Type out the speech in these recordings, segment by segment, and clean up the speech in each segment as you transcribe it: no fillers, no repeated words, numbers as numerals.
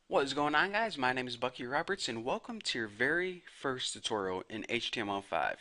What is going on, guys? My name is Bucky Roberts and welcome to your very first tutorial in HTML5.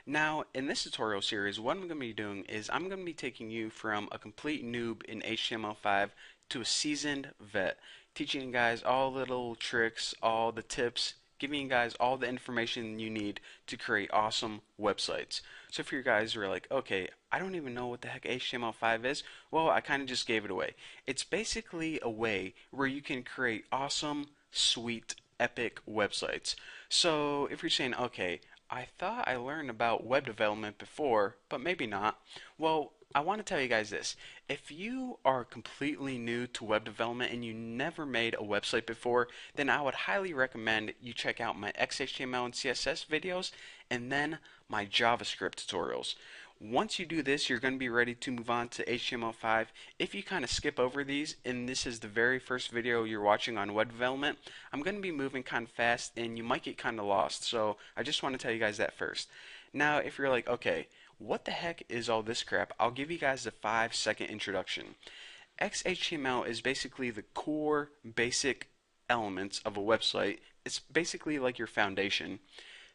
Now, in this tutorial series, what I'm going to be doing is I'm going to be taking you from a complete noob in HTML5 to a seasoned vet, teaching you guys all the little tricks, all the tips, giving you guys all the information you need to create awesome websites. So if you guys are like, okay, I don't even know what the heck HTML5 is, well, I kind of just gave it away. It's basically a way where you can create awesome, sweet, epic websites. So if you're saying, okay, I thought I learned about web development before, but maybe not. Well, I want to tell you guys this. If you are completely new to web development and you never made a website before, then I would highly recommend you check out my XHTML and CSS videos and then my JavaScript tutorials. Once you do this, you're going to be ready to move on to HTML5. If you kind of skip over these, and this is the very first video you're watching on web development, I'm going to be moving kind of fast and you might get kind of lost. So I just want to tell you guys that first. Now, if you're like, okay, what the heck is all this crap? I'll give you guys a 5-second introduction. XHTML is basically the core basic elements of a website. It's basically like your foundation.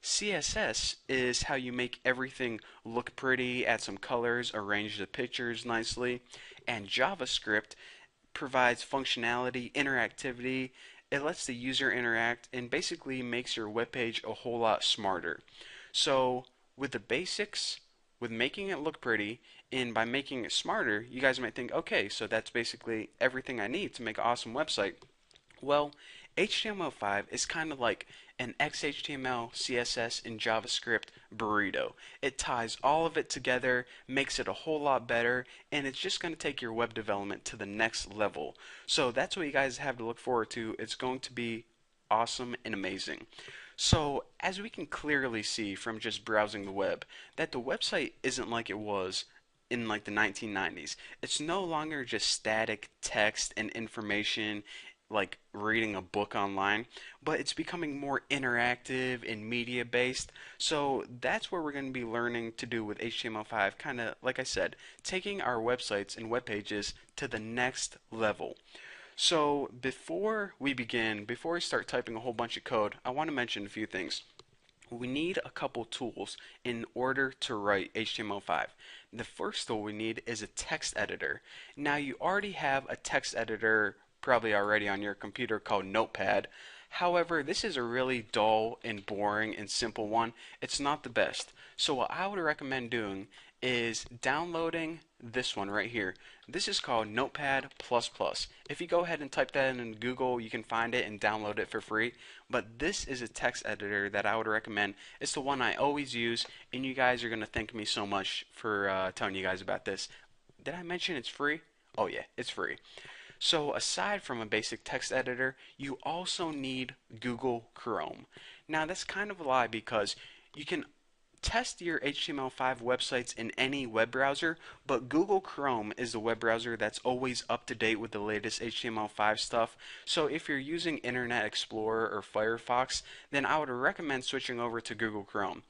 CSS is how you make everything look pretty, add some colors, arrange the pictures nicely, and JavaScript provides functionality, interactivity. It lets the user interact and basically makes your web page a whole lot smarter. So, with the basics, with making it look pretty, and by making it smarter, you guys might think, okay, so that's basically everything I need to make an awesome website. Well, HTML5 is kind of like an XHTML, CSS, and JavaScript burrito. It ties all of it together, makes it a whole lot better, and it's just going to take your web development to the next level. So that's what you guys have to look forward to. It's going to be awesome and amazing. So, as we can clearly see from just browsing the web, that the website isn't like it was in like the 1990s. It's no longer just static text and information like reading a book online, but it's becoming more interactive and media based. So that's what we're going to be learning to do with HTML5, kind of like I said, taking our websites and web pages to the next level. So before we begin, before we start typing a whole bunch of code, I want to mention a few things. We need a couple tools in order to write HTML5. The first tool we need is a text editor. Now you already have a text editor probably already on your computer called Notepad. However, this is a really dull and boring and simple one. It's not the best. So what I would recommend doing is downloading this one right here. This is called Notepad++. If you go ahead and type that in Google, you can find it and download it for free. But this is a text editor that I would recommend. It's the one I always use, and you guys are going to thank me so much for telling you guys about this. Did I mention it's free? Oh yeah, it's free. So aside from a basic text editor, you also need Google Chrome. Now that's kind of a lie because you can test your HTML5 websites in any web browser, but Google Chrome is the web browser that's always up to date with the latest HTML5 stuff. So if you're using Internet Explorer or Firefox, then I would recommend switching over to Google Chrome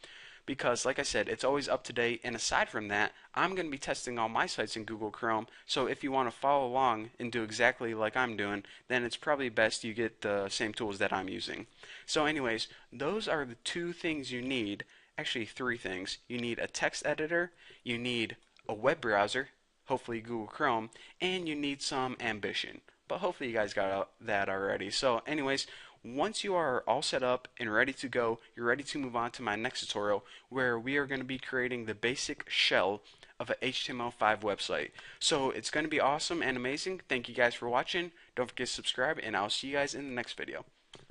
because like I said, it's always up to date, and aside from that, I'm going to be testing all my sites in Google Chrome, so if you want to follow along and do exactly like I'm doing, then it's probably best you get the same tools that I'm using. So anyways, those are the two things you need, actually three things. You need a text editor, you need a web browser, hopefully Google Chrome, and you need some ambition. But hopefully you guys got that already. So anyways, once you are all set up and ready to go, you're ready to move on to my next tutorial where we are going to be creating the basic shell of an HTML5 website. So it's going to be awesome and amazing. Thank you guys for watching. Don't forget to subscribe, and I'll see you guys in the next video.